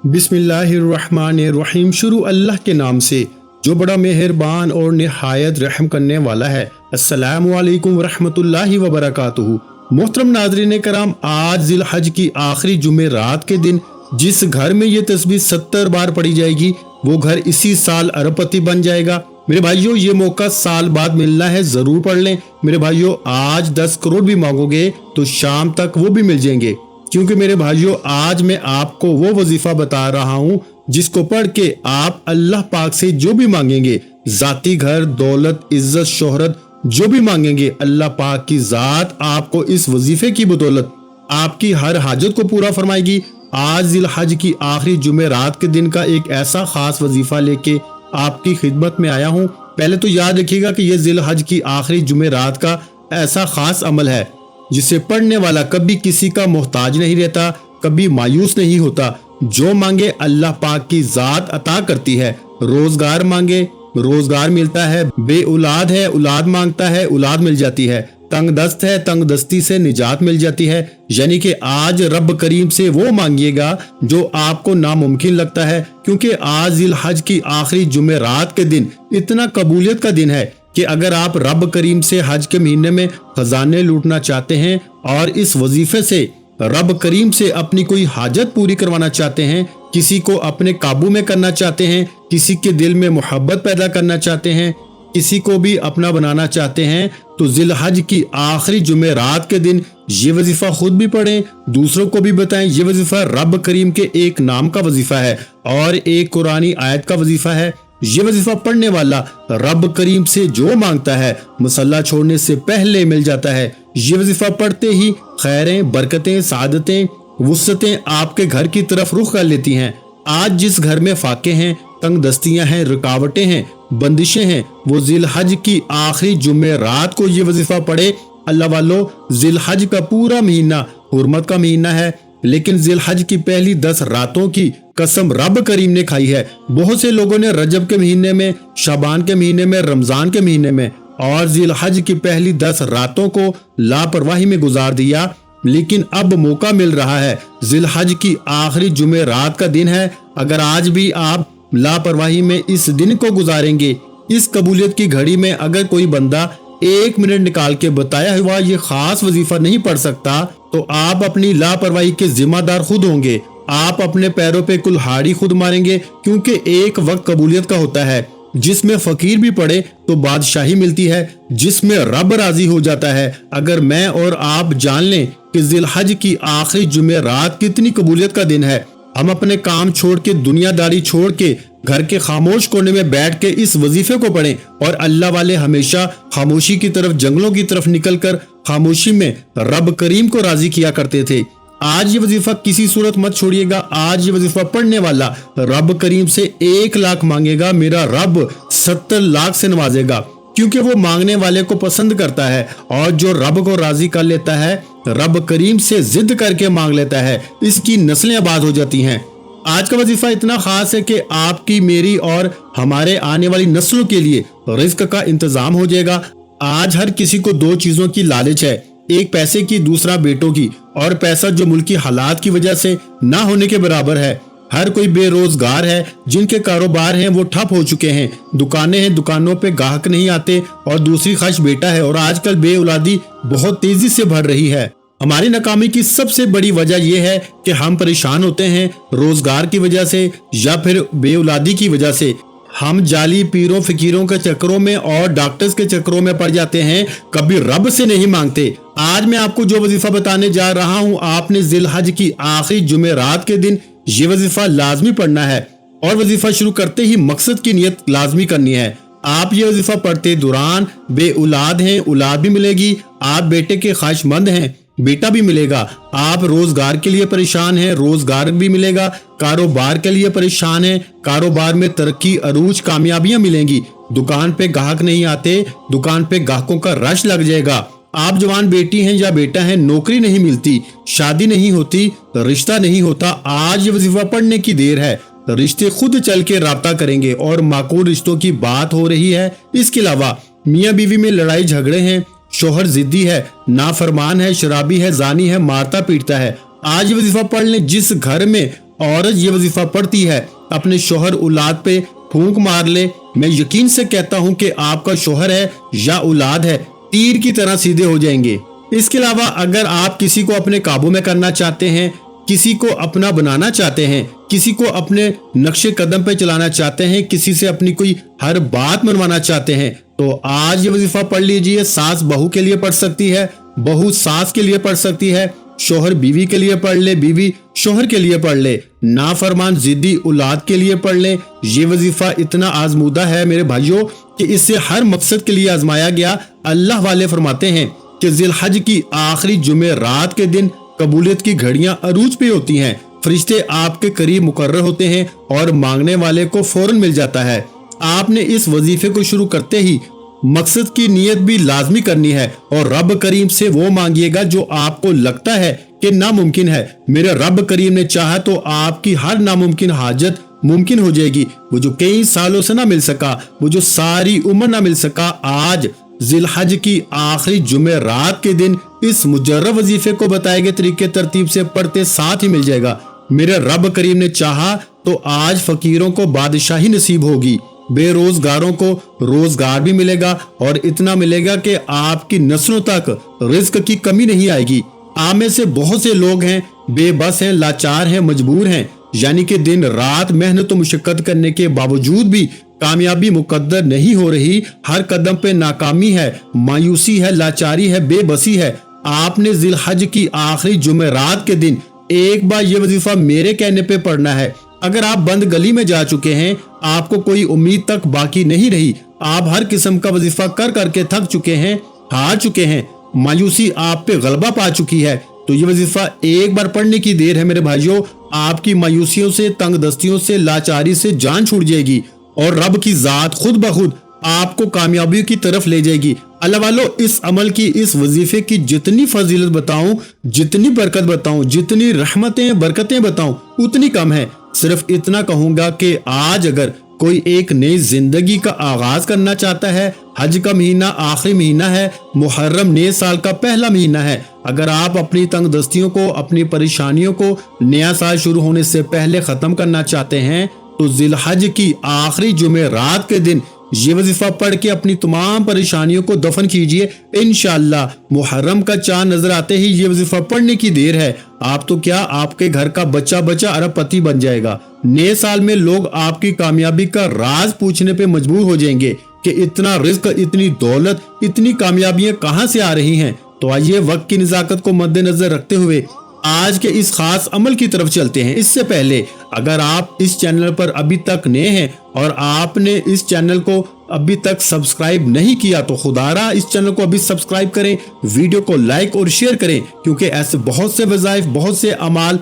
बिस्मिल्लाहिर्रहमानिर्रहीम। शुरू अल्लाह के नाम से जो बड़ा मेहरबान और निहायत रहम करने वाला है। अस्सलामु अलैकुम वरहमतुल्लाहि वबरकातुहू। मोहतरम नाज़रीन कराम, आज जिल हज की आखिरी जुमे रात के दिन जिस घर में ये तस्बीह 70 बार पढ़ी जाएगी वो घर इसी साल अरबपति बन जाएगा। मेरे भाइयों, ये मौका साल बाद मिलना है, जरूर पढ़ लें। मेरे भाइयों, आज 10 करोड़ भी मांगोगे तो शाम तक वो भी मिल जाएंगे, क्योंकि मेरे भाइयों आज मैं आपको वो वजीफा बता रहा हूँ जिसको पढ़ के आप अल्लाह पाक से जो भी मांगेंगे, जाती घर, दौलत, इज्जत, शोहरत, जो भी मांगेंगे, अल्लाह पाक की जात आपको इस वजीफे की बदौलत आपकी हर हाजत को पूरा फरमाएगी। आज जिल हज की आखिरी जुमे रात के दिन का एक ऐसा खास वजीफा लेके आपकी खिदमत में आया हूँ। पहले तो याद रखिएगा कि यह जिल हज की आखिरी जुमे रात का ऐसा खास अमल है जिसे पढ़ने वाला कभी किसी का मोहताज नहीं रहता, कभी मायूस नहीं होता। जो मांगे अल्लाह पाक की जात अता करती है। रोजगार मांगे, रोजगार मिलता है। बे औलाद है, औलाद मांगता है, औलाद मिल जाती है। तंग दस्त है, तंग दस्ती से निजात मिल जाती है। यानी कि आज रब करीम से वो मांगिएगा जो आपको नामुमकिन लगता है, क्योंकि आज जिल हज की आखिरी जुमे रात के दिन इतना कबूलियत का दिन है कि अगर आप रब करीम से हज के महीने में खजाने लूटना चाहते हैं और इस वजीफे से रब करीम से अपनी कोई हाजत पूरी करवाना चाहते हैं, किसी को अपने काबू में करना चाहते हैं, किसी के दिल में मोहब्बत पैदा करना चाहते हैं, किसी को भी अपना बनाना चाहते हैं, तो जिल हज की आखिरी जुमे रात के दिन ये वजीफा खुद भी पढ़ें, दूसरों को भी बताएं। ये वजीफा रब करीम के एक नाम का वजीफा है और एक कुरानी आयत का वजीफा है। ये वजीफा पढ़ने वाला रब करीम से जो मांगता है मुसल्ला छोड़ने से पहले मिल जाता है। ये वजीफा पढ़ते ही खैरें, बरकतें, सादतें, वुसअतें आपके घर की तरफ रुख कर लेती हैं। आज जिस घर में फाके हैं, तंग दस्तियां हैं, रुकावटें हैं, बंदिशें हैं, वो जिल हज की आखिरी जुमे रात को ये वजीफा पढ़े। अल्लाह वालों, जिल हज का पूरा महीना हुर्मत का महीना है, लेकिन जिल हज की पहली 10 रातों की कसम रब करीम ने खाई है। बहुत से लोगों ने रजब के महीने में, शाबान के महीने में, रमजान के महीने में और जिल हज की पहली 10 रातों को लापरवाही में गुजार दिया, लेकिन अब मौका मिल रहा है। जिल हज की आखिरी जुमे रात का दिन है। अगर आज भी आप लापरवाही में इस दिन को गुजारेंगे, इस कबूलियत की घड़ी में अगर कोई बंदा 1 मिनट निकाल के बताया हुआ ये खास वजीफा नहीं पढ़ सकता, तो आप अपनी लापरवाही के जिम्मेदार खुद होंगे। आप अपने पैरों पे कुल्हाड़ी खुद मारेंगे, क्योंकि एक वक्त कबूलियत का होता है जिसमें फकीर भी पड़े तो बादशाही मिलती है, जिसमें रब राजी हो जाता है। अगर मैं और आप जान लें कि जिल हज की आखिरी जुमे रात कितनी कबूलियत का दिन है, हम अपने काम छोड़ के, दुनियादारी छोड़ के, घर के खामोश कोने में बैठ के इस वजीफे को पढ़ें। और अल्लाह वाले हमेशा खामोशी की तरफ, जंगलों की तरफ निकलकर खामोशी में रब करीम को राजी किया करते थे। आज ये वजीफा किसी सूरत मत छोड़िएगा। आज ये वजीफा पढ़ने वाला रब करीम से 1 लाख मांगेगा, मेरा रब 70 लाख से नवाजेगा, क्योंकि वो मांगने वाले को पसंद करता है। और जो रब को राजी कर लेता है, रब करीम से जिद करके मांग लेता है, इसकी नस्लें आबाद हो जाती हैं। आज का वजीफा इतना खास है कि आपकी, मेरी और हमारे आने वाली नस्लों के लिए रिज्क का इंतजाम हो जाएगा। आज हर किसी को 2 चीजों की लालच है, एक पैसे की, दूसरा बेटों की। और पैसा जो मुल्की हालात की वजह से ना होने के बराबर है। हर कोई बेरोजगार है, जिनके कारोबार हैं वो ठप हो चुके हैं, दुकानें हैं, दुकानों पे ग्राहक नहीं आते, और दूसरी ख्वाहिश बेटा है। और आजकल बे औलादी बहुत तेजी से बढ़ रही है। हमारी नाकामी की सबसे बड़ी वजह यह है कि हम परेशान होते हैं रोजगार की वजह से या फिर बे औलादी की वजह से। हम जाली पीरों फकीरों के चक्करों में और डॉक्टर्स के चक्करों में पड़ जाते हैं, कभी रब से नहीं मांगते। आज मैं आपको जो वजीफा बताने जा रहा हूं, आपने जिल हज की आखिरी जुमे रात के दिन ये वजीफा लाजमी पढ़ना है। और वजीफा शुरू करते ही मकसद की नियत लाजमी करनी है। आप ये वजीफा पढ़ते दौरान बे औलाद हैं, औलाद भी मिलेगी। आप बेटे के ख्वाहिशमंद हैं, बेटा भी मिलेगा। आप रोजगार के लिए परेशान हैं, रोजगार भी मिलेगा। कारोबार के लिए परेशान हैं, कारोबार में तरक्की, अरूज, कामयाबियां मिलेंगी। दुकान पे ग्राहक नहीं आते, दुकान पे ग्राहकों का रश लग जाएगा। आप जवान बेटी हैं या बेटा हैं, नौकरी नहीं मिलती, शादी नहीं होती, रिश्ता नहीं होता। आज ये वजीफा पढ़ने की देर है। रिश्ते खुद चल के राब्ता करेंगे और माकूल रिश्तों की बात हो रही है। इसके अलावा मियाँ बीवी में लड़ाई झगड़े हैं, शोहर जिद्दी है, नाफरमान है, शराबी है, जानी है, मारता पीटता है। आज वजीफा पढ़ लें। जिस घर में عورت یہ وظیفہ پڑھتی ہے اپنے شوہر اولاد پہ پھونک مار لے، میں یقین سے کہتا ہوں کہ آپ کا شوہر ہے یا اولاد ہے تیر کی طرح سیدھے ہو جائیں گے۔ اس کے علاوہ اگر آپ کسی کو اپنے قابو میں کرنا چاہتے ہیں، کسی کو اپنا بنانا چاہتے ہیں، کسی کو اپنے نقش قدم پہ چلانا چاہتے ہیں، کسی سے اپنی کوئی ہر بات منوانا چاہتے ہیں، تو آج یہ وظیفہ پڑھ لیجئے۔ ساس بہو کے لیے پڑھ سکتی ہے، بہو ساس کے لیے پڑھ سکتی ہے، شوہر بیوی کے لیے پڑھ لے، بیوی شوہر کے لیے پڑھ لے، نافرمان ضدی اولاد کے لیے پڑھ لے۔ یہ وظیفہ اتنا آزمودہ ہے میرے بھائیوں کہ اس سے ہر مقصد کے لیے آزمایا گیا۔ اللہ والے فرماتے ہیں کہ ذی الحج کی آخری جمعہ رات کے دن قبولیت کی گھڑیاں عروج پہ ہوتی ہیں، فرشتے آپ کے قریب مقرر ہوتے ہیں اور مانگنے والے کو فوراً مل جاتا ہے۔ آپ نے اس وظیفے کو شروع کرتے ہی مقصد کی نیت بھی لازمی کرنی ہے اور رب کریم سے وہ مانگیے گا جو آپ کو لگتا ہے کہ ناممکن ہے۔ میرے رب کریم نے چاہا تو آپ کی ہر ناممکن حاجت ممکن ہو جائے گی۔ وہ جو کئی سالوں سے نہ مل سکا، وہ جو ساری عمر نہ مل سکا، آج ذی الحج کی آخری جمعہ رات کے دن اس مجرب وظیفے کو بتائے گئے طریقے ترتیب سے پڑھتے ساتھ ہی مل جائے گا۔ میرے رب کریم نے چاہا تو آج فقیروں کو بادشاہی نصیب ہوگی، بے روزگاروں کو روزگار بھی ملے گا اور اتنا ملے گا کہ آپ کی نسلوں تک رزق کی کمی نہیں آئے گی۔ آپ میں سے بہت سے لوگ ہیں بے بس ہیں، لاچار ہیں، مجبور ہیں، یعنی کہ دن رات محنت و مشقت کرنے کے باوجود بھی کامیابی مقدر نہیں ہو رہی، ہر قدم پہ ناکامی ہے، مایوسی ہے، لاچاری ہے، بے بسی ہے۔ آپ نے ذی الحج کی آخری جمعہ رات کے دن ایک بار یہ وظیفہ میرے کہنے پہ پڑھنا ہے۔ اگر آپ بند گلی میں جا چکے ہیں، آپ کو کوئی امید تک باقی نہیں رہی، آپ ہر قسم کا وظیفہ کر کر کے تھک چکے ہیں، ہار چکے ہیں، مایوسی آپ پہ غلبہ پا چکی ہے، تو یہ وظیفہ ایک بار پڑھنے کی دیر ہے میرے بھائیوں۔ آپ کی مایوسیوں سے، تنگ دستیوں سے، لاچاری سے جان چھوٹ جائے گی اور رب کی ذات خود بخود آپ کو کامیابی کی طرف لے جائے گی۔ اللہ والو، اس عمل کی، اس وظیفے کی جتنی فضیلت بتاؤں، جتنی برکت بتاؤں، جتنی رحمتیں برکتیں بتاؤں اتنی کم ہے۔ صرف اتنا کہوں گا کہ آج اگر کوئی ایک نئی زندگی کا آغاز کرنا چاہتا ہے، حج کا مہینہ آخری مہینہ ہے، محرم نئے سال کا پہلا مہینہ ہے، اگر آپ اپنی تنگ دستیوں کو، اپنی پریشانیوں کو نیا سال شروع ہونے سے پہلے ختم کرنا چاہتے ہیں تو ذی الحج کی آخری جمعہ رات کے دن یہ وظیفہ پڑھ کے اپنی تمام پریشانیوں کو دفن کیجئے۔ انشاءاللہ محرم کا چاند نظر آتے ہی یہ وظیفہ پڑھنے کی دیر ہے، آپ تو کیا، آپ کے گھر کا بچہ بچہ ارب پتی بن جائے گا۔ نئے سال میں لوگ آپ کی کامیابی کا راز پوچھنے پہ مجبور ہو جائیں گے کہ اتنا رزق، اتنی دولت، اتنی کامیابیاں کہاں سے آ رہی ہیں۔ تو آئیے وقت کی نزاکت کو مد نظر رکھتے ہوئے آج کے اس خاص عمل کی طرف چلتے ہیں۔ اس سے پہلے اگر آپ اس چینل پر ابھی تک نئے ہیں اور آپ نے اس چینل کو ابھی تک سبسکرائب نہیں کیا تو خدا را اس چینل کو ابھی سبسکرائب کریں، ویڈیو کو لائک اور شیئر کریں، کیونکہ ایسے بہت سے وظائف، بہت سے اعمال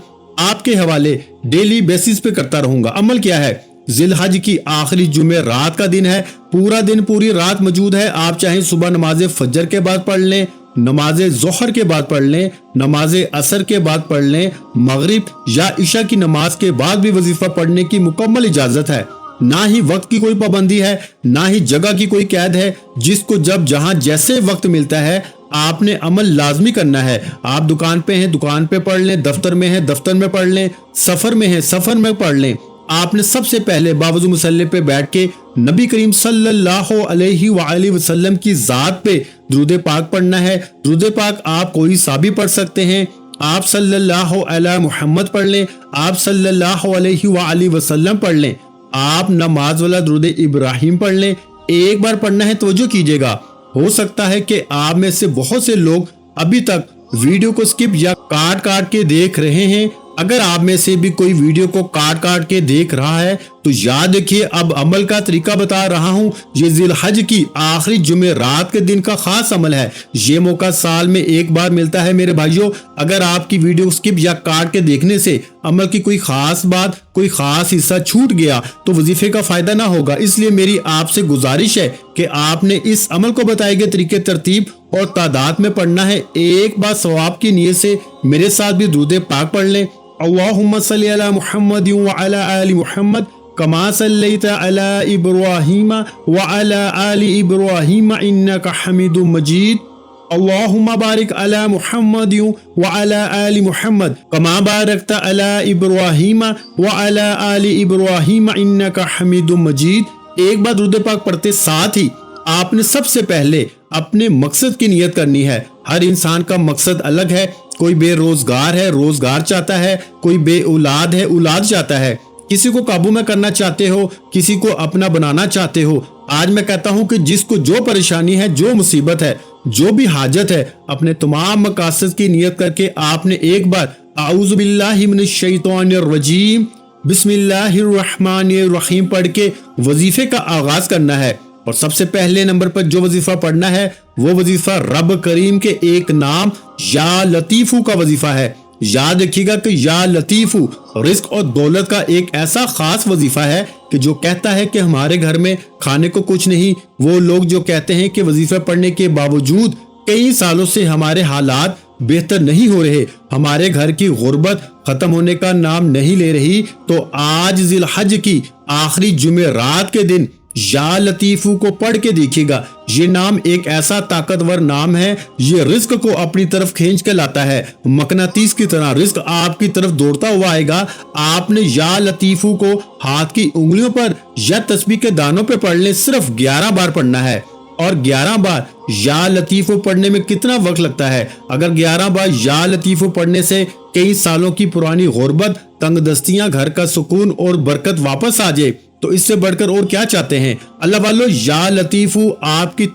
آپ کے حوالے ڈیلی بیسس پہ کرتا رہوں گا۔ عمل کیا ہے؟ ذی الحج کی آخری جمعہ رات کا دن ہے، پورا دن پوری رات موجود ہے۔ آپ چاہیں صبح نماز فجر کے بعد پڑھ لیں، نماز ظہر کے بعد پڑھ لیں، نماز عصر کے بعد پڑھ لیں، مغرب یا عشاء کی نماز کے بعد بھی وظیفہ پڑھنے کی مکمل اجازت ہے۔ نہ ہی وقت کی کوئی پابندی ہے، نہ ہی جگہ کی کوئی قید ہے، جس کو جب جہاں جیسے وقت ملتا ہے آپ نے عمل لازمی کرنا ہے۔ آپ دکان پہ ہیں، دکان پہ پڑھ لیں، دفتر میں ہیں، دفتر میں پڑھ لیں، سفر میں ہیں، سفر میں پڑھ لیں۔ آپ نے سب سے پہلے باوضو مصلی پہ بیٹھ کے نبی کریم صلی اللہ علیہ وآلہ وسلم کی ذات پہ درود پاک پڑھنا ہے۔ درود پاک آپ کوئی سا بھی پڑھ سکتے ہیں، آپ صلی اللہ علیہ محمد پڑھ لیں، آپ صلی اللہ علیہ وآلہ وسلم پڑھ لیں، آپ نماز والا درود ابراہیم پڑھ لیں۔ ایک بار پڑھنا ہے، توجہ کیجئے گا۔ ہو سکتا ہے کہ آپ میں سے بہت سے لوگ ابھی تک ویڈیو کو سکپ یا کاٹ کاٹ کے دیکھ رہے ہیں۔ اگر آپ میں سے بھی کوئی ویڈیو کو کاٹ کاٹ کے دیکھ رہا ہے تو یاد رکھیے اب عمل کا طریقہ بتا رہا ہوں۔ یہ ذی الحج کی آخری جمعہ رات کے دن کا خاص عمل ہے، یہ موقع سال میں ایک بار ملتا ہے میرے بھائیوں۔ اگر آپ کی ویڈیو سکپ یا کاٹ کے دیکھنے سے عمل کی کوئی خاص بات، کوئی خاص حصہ چھوٹ گیا تو وظیفے کا فائدہ نہ ہوگا۔ اس لیے میری آپ سے گزارش ہے کہ آپ نے اس عمل کو بتائے گئے طریقے ترتیب اور تعداد میں پڑھنا ہے۔ ایک بار ثواب کی نیت سے میرے ساتھ بھی درود پاک پڑھ لیں۔ اللہم صلی علی محمد وعلی آل محمد کما صلیت علی ابراہیم وعلی آل ابراہیم انک حمید مجید۔ अल्लाहुम्मा बारिक अला मुहम्मद व अला आलि मुहम्मद कमा बारकता अला इब्राहीम व अला आलि इब्राहीम इन्नका हमीदुम मजीद। एक बार दुरूद पाक पढ़ते साथ ही आपने सबसे पहले अपने मकसद की नियत करनी है। हर इंसान का मकसद अलग है। कोई बेरोजगार है, रोजगार चाहता है, कोई बे औलाद है, औलाद चाहता है, किसी को काबू में करना चाहते हो, किसी को अपना बनाना चाहते हो। आज मैं कहता हूं कि जिसको जो परेशानी है, जो मुसीबत है, जो भी हाजत है, अपने तमाम मकासद की नियत करके आपने एक बार आऊज़ु बिल्लाहि मिनश शैतानिर रजीम बिस्मिल्लाहिर रहमानिर रहीम पढ़ के वजीफे का आगाज करना है। और सबसे पहले नंबर पर जो वजीफा पढ़ना है वो वजीफा रब करीम के एक नाम या लतीफू का वजीफा है। याद रखिएगा कि या लतीफू रिस्क और दौलत का एक ऐसा खास वजीफा है कि जो कहता है कि हमारे घर में खाने को कुछ नहीं, वो लोग जो कहते हैं कि वजीफा पढ़ने के बावजूद कई सालों से हमारे हालात बेहतर नहीं हो रहे, हमारे घर की गुर्बत खत्म होने का नाम नहीं ले रही, तो आज जिल हज की आखिरी जुमे रात के दिन या लतीफू को पढ़ के देखिएगा। ये नाम एक ऐसा ताकतवर नाम है, ये रिस्क को अपनी तरफ खींच के लाता है। मकनातीस की तरह रिस्क आपकी तरफ दौड़ता हुआ आएगा। आपने या लतीफू को हाथ की उंगलियों पर या तस्बीह के दानों पे पढ़ ले, सिर्फ 11 बार पढ़ना है। और 11 बार या लतीफू पढ़ने में कितना वक्त लगता है? अगर 11 बार या लतीफू पढ़ने से कई सालों की पुरानी गुर्बत, तंगदस्तियां, घर का सुकून और बरकत वापस आ जाए तो इससे बढ़कर और क्या चाहते हैं? अल्लाह वालों, या लतीफू आपकी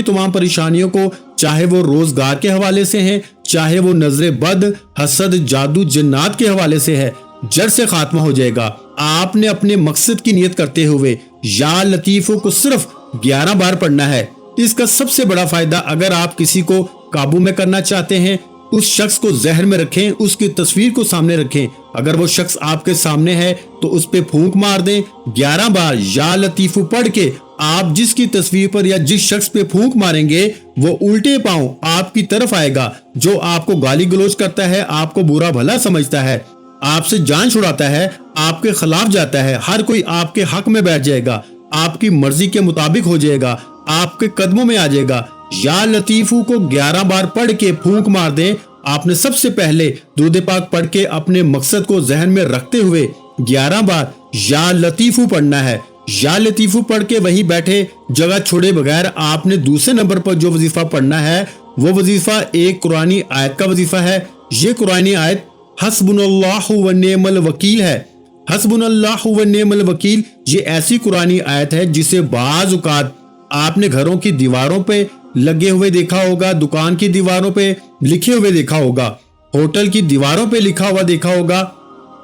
तमाम परेशानियों को, चाहे वो रोजगार के हवाले से है, चाहे वो नजरे बद, हसद, जादू, जिन्नात के हवाले से है, जड़ से खात्मा हो जाएगा। आपने अपने मकसद की नियत करते हुए या लतीफू को सिर्फ 11 बार पढ़ना है। इसका सबसे बड़ा फायदा, अगर आप किसी को काबू में करना चाहते हैं, उस शख्स को जहन में रखें, उसकी तस्वीर को सामने रखें। अगर वो शख्स आपके सामने है तो उस पे फूंक मार दें। 11 बार या लतीफू पढ़ के आप जिसकी तस्वीर पर या जिस शख्स पे फूंक मारेंगे वो उल्टे पांव आपकी तरफ आएगा। जो आपको गाली गलौज करता है, आपको बुरा भला समझता है, आपसे जान छुड़ाता है, आपके खिलाफ जाता है, हर कोई आपके हक में बैठ जाएगा, आपकी मर्जी के मुताबिक हो जाएगा, आपके कदमों में आ जाएगा। या लतीफू को 11 बार पढ़ के फूंक मार दें। आपने सबसे पहले दुरूद पाक पढ़ के अपने मकसद को जहन में रखते हुए 11 बार या लतीफू पढ़ना है। या लतीफू पढ़ के वहीं बैठे जगह छोड़े बगैर आपने दूसरे नंबर पर जो वजीफा पढ़ना है वो वजीफा एक कुरानी आयत का वजीफा है। ये कुरानी आयत हस्बुनल्लाहु व निअमल वकील है। हस्बुनल्लाहु व निअमल वकील ये ऐसी कुरानी आयत है जिसे बाज़ औक़ात आपने घरों की दीवारों पे लगे हुए देखा होगा, दुकान की दीवारों पे लिखे हुए देखा होगा, होटल की दीवारों पे लिखा हुआ देखा होगा।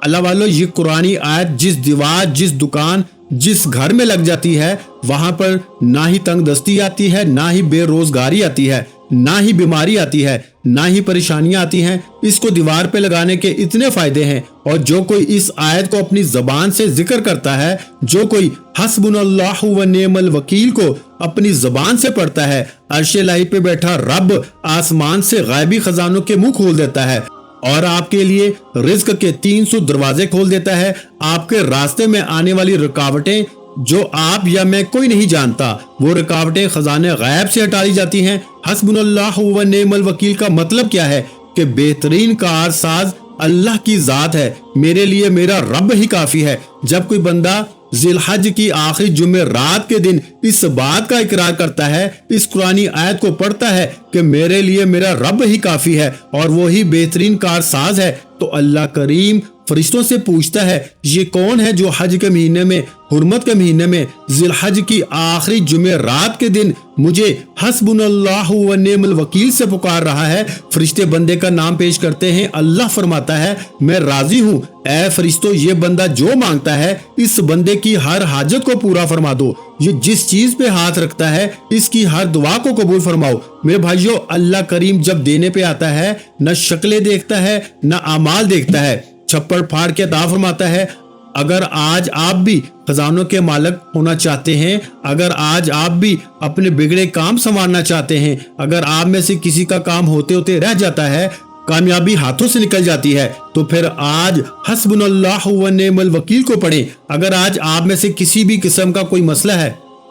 अल्लाह वालों, ये कुरानी आयत जिस दीवार, जिस दुकान, जिस घर में लग जाती है वहां पर ना ही तंगदस्ती आती है, ना ही बेरोजगारी आती है, ना ही बीमारी आती है, ना ही परेशानियां आती हैं। इसको दीवार पे लगाने के इतने फायदे हैं। और जो कोई इस आयत को अपनी जबान से जिक्र करता है, जो कोई हस्बुनल्लाहु व निअमल वकील को अपनी जबान से पढ़ता है, अर्शे लाही पे बैठा रब आसमान से गायबी खजानों के मुंह खोल देता है और आपके लिए रिज्क के 300 दरवाजे खोल देता है। आपके रास्ते में आने वाली रुकावटें जो आप या मैं कोई नहीं जानता, वो रुकावटें खजाने गायब से हटा दी जाती हैं। हस्बुनल्लाहु व निअमल वकील का मतलब क्या है कि बेहतरीन कारसाज अल्लाह की जात है, मेरे लिए मेरा रब ही काफी है। जब कोई बंदा जिलहज की आखिरी जुमे रात के दिन इस बात का इकरार करता है, इस कुरानी आयत को पढ़ता है कि मेरे लिए मेरा रब ही काफी है और वो ही बेहतरीन कारसाज है, तो अल्लाह करीम फरिश्तों से पूछता है ये कौन है जो हज के महीने में, हुर्मत के महीने में, जिलहज की आखिरी जुमे रात के दिन मुझे हस्बुनल्लाहु व निअमल वकील से पुकार रहा है। फरिश्ते बंदे का नाम पेश करते हैं। अल्लाह फरमाता है मैं राजी हूँ, ऐ फरिश्तों ये बंदा जो मांगता है इस बंदे की हर हाजत को पूरा फरमा दो। ये जिस चीज पे हाथ रखता है इसकी हर दुआ को कबूल फरमाओ। मेरे भाइयों, अल्लाह करीम जब देने पे आता है न शक्लें देखता है न अमाल देखता है, छप्पड़ फाड़ के अता फरमाता है। अगर आज आप भी खजानों के मालिक होना चाहते हैं, अगर आज आप भी अपने बिगड़े काम संवारना चाहते हैं, अगर आप में से किसी का काम होते होते रह जाता है, कामयाबी हाथों से निकल जाती है, तो फिर आज हस्बुनल्लाहु व निअमल वकील को पढ़ें। अगर आज आप में से किसी भी किस्म का कोई मसला है,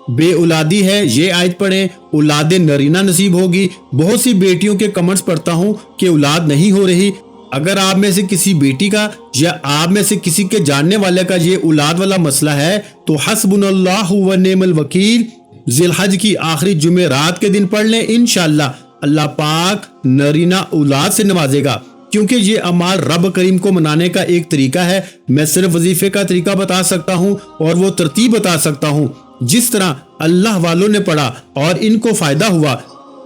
بے اولادی ہے یہ آیت پڑھیں، اولاد نرینہ نصیب ہوگی۔ بہت سی بیٹیوں کے کمنٹس پڑھتا ہوں کہ اولاد نہیں ہو رہی۔ اگر آپ میں سے کسی بیٹی کا یا آپ میں سے کسی کے جاننے والے کا یہ اولاد والا مسئلہ ہے تو حسبنا اللہ و نعم الوکیل ذی الحج کی آخری جمعرات کے دن پڑھ لیں، انشاءاللہ اللہ پاک نرینہ اولاد سے نوازے گا، کیونکہ یہ اعمال رب کریم کو منانے کا ایک طریقہ ہے۔ میں صرف وظیفے کا طریقہ بتا سکتا ہوں اور وہ ترتیب بتا سکتا ہوں جس طرح اللہ والوں نے پڑھا اور ان کو فائدہ ہوا۔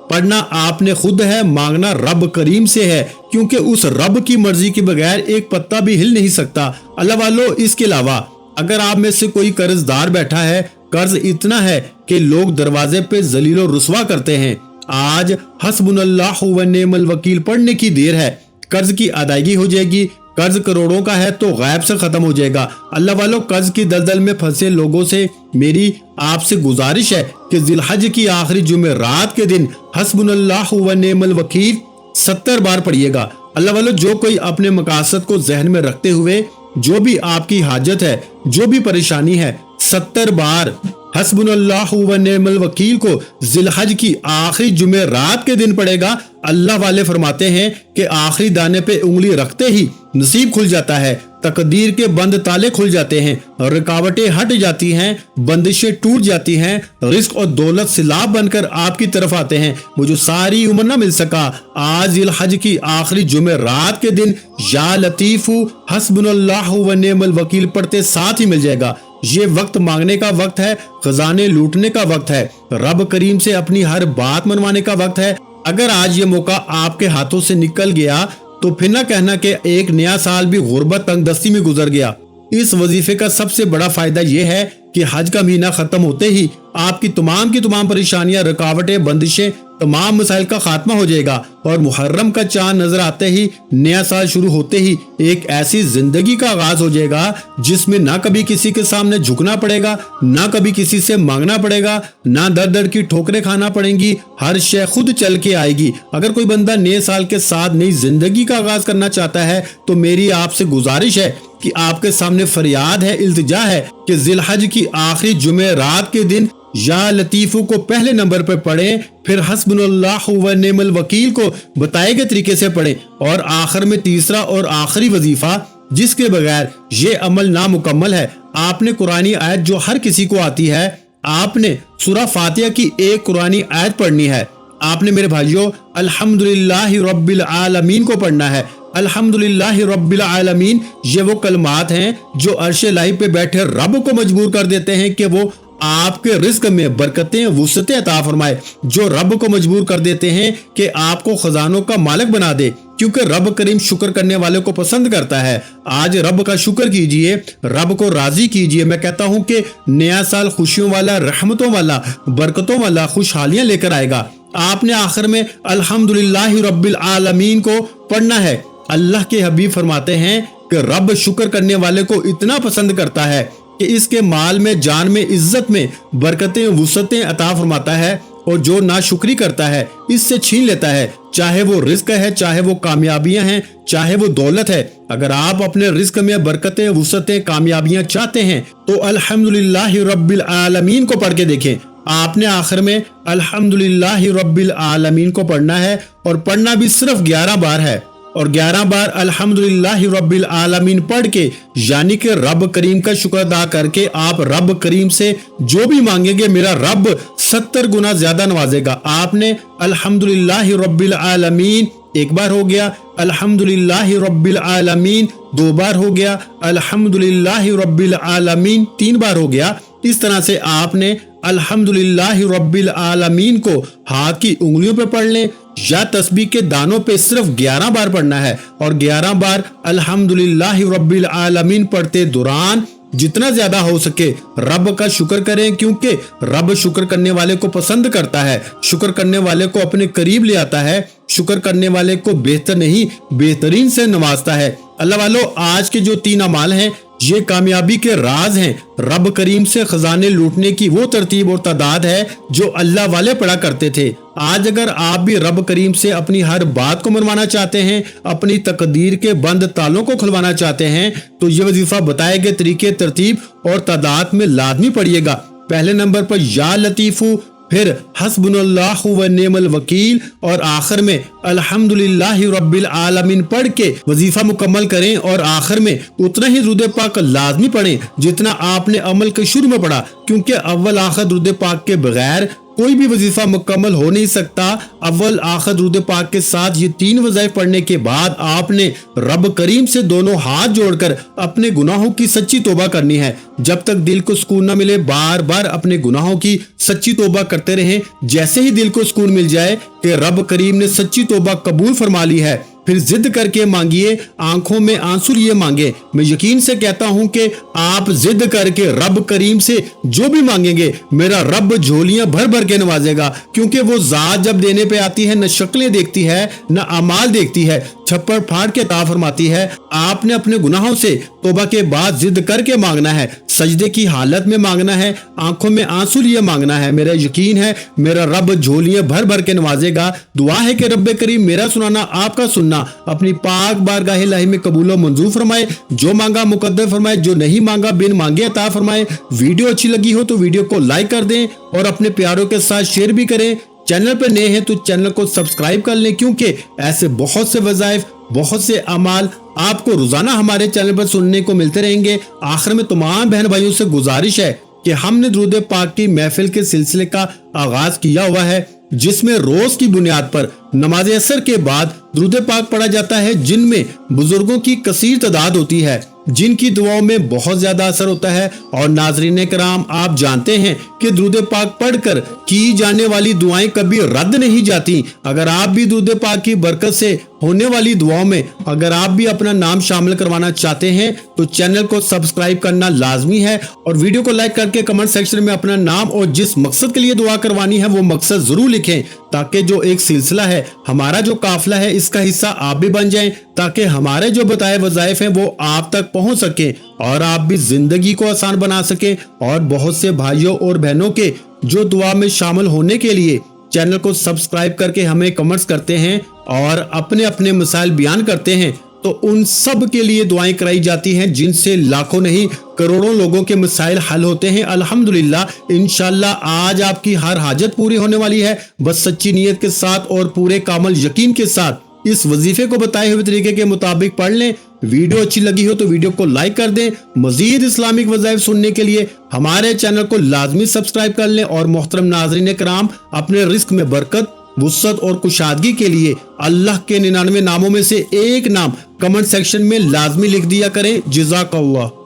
پڑھنا آپ نے خود ہے، مانگنا رب کریم سے ہے، کیونکہ اس رب کی مرضی کے بغیر ایک پتا بھی ہل نہیں سکتا۔ اللہ والو، اس کے علاوہ اگر آپ میں سے کوئی قرض دار بیٹھا ہے، قرض اتنا ہے کہ لوگ دروازے پہ ذلیل و رسوا کرتے ہیں، آج حسبنا اللہ و نعم الوکیل پڑھنے کی دیر ہے، قرض کی ادائیگی ہو جائے گی۔ قرض کروڑوں کا ہے تو غیب سے ختم ہو جائے گا۔ اللہ والو، قرض کی دلدل میں پھنسے لوگوں سے میری آپ سے گزارش ہے کہ ذی الحج کی آخری جمعرات کے دن حسبنا اللہ و نعم الوکیل 70 بار پڑھیے گا۔ اللہ والو، جو کوئی اپنے مقاصد کو ذہن میں رکھتے ہوئے جو بھی آپ کی حاجت ہے، جو بھی پریشانی ہے، 70 بار حسبنا اللہ و نعم الوکیل کو ذی الحج کی آخری جمعرات کے دن پڑے گا۔ اللہ والے فرماتے ہیں کہ آخری دانے پہ انگلی رکھتے ہی نصیب کھل جاتا ہے، تقدیر کے بند تالے کھل جاتے ہیں، رکاوٹیں ہٹ جاتی ہیں، بندشیں ٹوٹ جاتی ہیں، رزق اور دولت سیلاب بن کر آپ کی طرف آتے ہیں۔ مجھے ساری عمر نہ مل سکا، آج ذی الحج کی آخری جمعرات کے دن یا لطیف حسبنا اللہ و نعم الوکیل پڑھتے ساتھ ہی مل جائے گا۔ یہ وقت مانگنے کا وقت ہے، خزانے لوٹنے کا وقت ہے، رب کریم سے اپنی ہر بات منوانے کا وقت ہے۔ اگر آج یہ موقع آپ کے ہاتھوں سے نکل گیا تو پھر نہ کہنا کہ ایک نیا سال بھی غربت تنگ دستی میں گزر گیا۔ اس وظیفے کا سب سے بڑا فائدہ یہ ہے کہ حج کا مہینہ ختم ہوتے ہی آپ کی تمام پریشانیاں، رکاوٹیں، بندشیں، تمام مسائل کا خاتمہ ہو جائے گا، اور محرم کا چاند نظر آتے ہی، نیا سال شروع ہوتے ہی ایک ایسی زندگی کا آغاز ہو جائے گا جس میں نہ کبھی کسی کے سامنے جھکنا پڑے گا، نہ کبھی کسی سے مانگنا پڑے گا، نہ در در کی ٹھوکریں کھانا پڑیں گی، ہر شے خود چل کے آئے گی۔ اگر کوئی بندہ نئے سال کے ساتھ نئی زندگی کا آغاز کرنا چاہتا ہے تو میری آپ سے گزارش ہے کہ آپ کے سامنے فریاد ہے، التجا ہے کہ ذی الحج کی آخری جمعرات کے دن یا لطیفو کو پہلے نمبر پہ پڑھیں، پھر حسبنا اللہ و نعم الوکیل کو بتائے گئے طریقے سے پڑھیں، اور آخر میں تیسرا اور آخری وظیفہ جس کے بغیر یہ عمل نامکمل ہے۔ آپ نے قرآنی آیت جو ہر کسی کو آتی ہے، آپ نے سورہ فاتحہ کی ایک قرآنی آیت پڑھنی ہے۔ آپ نے میرے بھائیوں الحمدللہ رب العالمین کو پڑھنا ہے۔ الحمدللہ رب العالمین یہ وہ کلمات ہیں جو عرش الہی پہ بیٹھے رب کو مجبور کر دیتے ہیں کہ وہ آپ کے رزق میں برکتیں، وسعتیں عطا فرمائے، جو رب کو مجبور کر دیتے ہیں کہ آپ کو خزانوں کا مالک بنا دے، کیونکہ رب کریم شکر کرنے والے کو پسند کرتا ہے۔ آج رب کا شکر کیجئے، رب کو راضی کیجئے۔ میں کہتا ہوں کہ نیا سال خوشیوں والا، رحمتوں والا، برکتوں والا، خوشحالیاں لے کر آئے گا۔ آپ نے آخر میں الحمدللہ رب العالمین کو پڑھنا ہے۔ اللہ کے حبیب فرماتے ہیں کہ رب شکر کرنے والے کو اتنا پسند کرتا ہے کہ اس کے مال میں، جان میں، عزت میں برکتیں، وسعتیں عطا فرماتا ہے، اور جو ناشکری کرتا ہے اس سے چھین لیتا ہے، چاہے وہ رزق ہے، چاہے وہ کامیابیاں ہیں، چاہے وہ دولت ہے۔ اگر آپ اپنے رزق میں برکتیں، وسعتیں، کامیابیاں چاہتے ہیں تو الحمدللہ رب العالمین کو پڑھ کے دیکھیں۔ آپ نے آخر میں الحمدللہ رب العالمین کو پڑھنا ہے، اور پڑھنا بھی صرف 11 بار ہے، اور 11 بار الحمدللہ رب العالمین پڑھ کے، یعنی کہ رب کریم کا شکر ادا کر کے آپ رب کریم سے جو بھی مانگیں گے میرا رب 70 گنا زیادہ نوازے گا۔ آپ نے الحمدللہ رب العالمین ایک بار ہو گیا، الحمدللہ رب العالمین 2 بار ہو گیا، الحمدللہ رب العالمین 3 بار ہو گیا۔ اس طرح سے آپ نے الحمدللہ رب العالمین کو ہاتھ کی انگلیوں پہ پڑھ لیں یا تسبیح کے دانوں پہ صرف 11 بار پڑھنا ہے، اور 11 بار الحمدللہ رب العالمین پڑھتے دوران جتنا زیادہ ہو سکے رب کا شکر کریں، کیونکہ رب شکر کرنے والے کو پسند کرتا ہے، شکر کرنے والے کو اپنے قریب لے آتا ہے، شکر کرنے والے کو بہتر نہیں بہترین سے نوازتا ہے۔ اللہ والو، آج کے جو 3 اعمال ہیں یہ کامیابی کے راز ہیں۔ رب کریم سے خزانے لوٹنے کی وہ ترتیب اور تعداد ہے جو اللہ والے پڑھا کرتے تھے۔ آج اگر آپ بھی رب کریم سے اپنی ہر بات کو منوانا چاہتے ہیں، اپنی تقدیر کے بند تالوں کو کھلوانا چاہتے ہیں، تو یہ وظیفہ بتائے گئے طریقے، ترتیب اور تعداد میں لازمی پڑھیے گا۔ पहले नंबर पर या लतीफू, फिर हस्बुनल्लाहु व निअमल वकील और आखिर में अल्हम्दुलिल्लाहि रब्बिल आलमीन पढ़ के वजीफा मुकम्मल करें। और आखिर में उतना ही दुरूद पाक लाजमी पढ़ें जितना आपने अमल के शुरू में पढ़ा, क्योंकि अव्वल आखिर दुरूद पाक के बगैर कोई भी वजीफा मुकम्मल हो नहीं सकता। अव्वल आखिर दुरूद पाक के साथ ये 3 वज़ाइफ पढ़ने के बाद आपने रब करीम से दोनों हाथ जोड़कर अपने गुनाहों की सच्ची तौबा करनी है। जब तक दिल को सुकून न मिले बार बार अपने गुनाहों की सच्ची तौबा करते रहें। जैसे ही दिल को सुकून मिल जाए कि रब करीम ने सच्ची तौबा कबूल फरमा ली है, फिर जिद करके मांगिए, आंखों में आंसू लिए मांगे। मैं यकीन से कहता हूं कि आप जिद करके रब करीम से जो भी मांगेंगे मेरा रब झोलियां भर भर के नवाजेगा, क्योंकि वो जात जब देने पे आती है न शक्लें देखती है न अमाल देखती है, छप्पर फाड़ के अता फरमाती है। आपने अपने गुनाहों से तौबा के बाद जिद करके मांगना है, सजदे की हालत में मांगना है, आंखों में आंसू लिए मांगना है। मेरा यकीन है मेरा रब झोलियां भर भर के नवाजेगा। दुआ है कि रब करीम मेरा सुनाना आपका सुनना अपनी पाक बारगाह इलाही में कबूल व मंजूर फरमाए। जो मांगा मुकद्दर फरमाए, जो नहीं मांगा बिन मांगे अता फरमाए। वीडियो अच्छी लगी हो तो वीडियो को लाइक कर दें और अपने प्यारों के साथ शेयर भी करें। चैनल पर नए हैं तो चैनल को सब्सक्राइब कर लें, क्योंकि ऐसे बहुत से वज़ाइफ, बहुत से अमाल आपको रोजाना हमारे चैनल पर सुनने को मिलते रहेंगे। आखिर में तमाम बहन भाइयों से गुजारिश है कि हमने दुरूद पाक की महफिल के सिलसिले का आगाज किया हुआ है, जिसमें रोज की बुनियाद पर नमाज असर के बाद दुरूद पाक पढ़ा जाता है, जिनमें बुजुर्गों की कसीर तादाद होती है, जिनकी दुआओं में बहुत ज्यादा असर होता है। और नाज़रीन कराम, आप जानते हैं कि दुरूद पाक पढ़कर की जाने वाली दुआएं कभी रद्द नहीं जाती। अगर आप भी दुरूद पाक की बरकत से होने वाली दुआओं में अगर आप भी अपना नाम शामिल करवाना चाहते हैं तो चैनल को सब्सक्राइब करना लाजमी है और वीडियो को लाइक करके कमेंट सेक्शन में अपना नाम और जिस मकसद के लिए दुआ करवानी है वो मकसद जरूर लिखें, ताकि जो एक सिलसिला है, हमारा जो काफिला है, इसका हिस्सा आप भी बन जाएं, ताकि हमारे जो बताए वज़ाइफ हैं वो आप तक पहुंच सके और आप भी जिंदगी को आसान बना सके। और बहुत से भाइयों और बहनों के जो दुआ में शामिल होने के लिए चैनल को सब्सक्राइब करके हमें कमेंट्स करते हैं और अपने अपने मसाइल बयान करते हैं, तो उन सब के लिए दुआएं कराई जाती हैं, जिनसे लाखों नहीं करोड़ों लोगों के मसाइल हल होते हैं। अल्हम्दुलिल्लाह, इंशाल्लाह आज आपकी हर हाजत पूरी होने वाली है। बस सच्ची नीयत के साथ और पूरे कामल यकीन के साथ इस वजीफे को बताए हुए तरीके के मुताबिक पढ़ लें। वीडियो अच्छी लगी हो तो वीडियो को लाइक कर दें। मजीद इस्लामिक वज़ाइफ सुनने के लिए हमारे चैनल को लाजमी सब्सक्राइब कर लें। और मोहतरम नाज़रीन कराम, अपने रिस्क में बरकत, वुसअत और कुशादगी के लिए अल्लाह के 99 नामों में से एक नाम कमेंट सेक्शन में लाजमी लिख दिया करें। जज़ाकल्लाह।